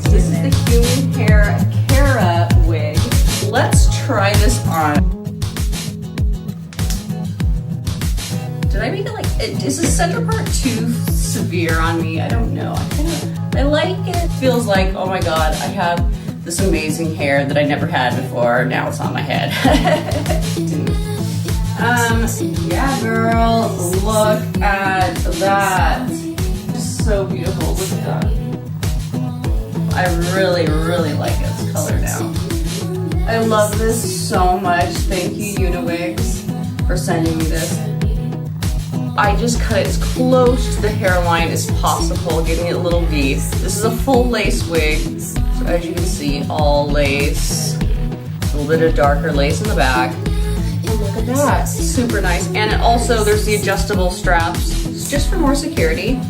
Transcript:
This is the human hair Cara wig. Let's try this on. Did I make it like, is the center part too severe on me? I don't know. I like it. Feels like, oh my God, I have this amazing hair that I never had before. Now it's on my head. Yeah, girl, look at that. It's so beautiful, look at that. I really, really like its color now. I love this so much. Thank you, UniWigs, for sending me this. I just cut it as close to the hairline as possible, giving it a little V. This is a full lace wig. So as you can see, all lace. A little bit of darker lace in the back. And look at that, super nice. And also there's the adjustable straps, just for more security.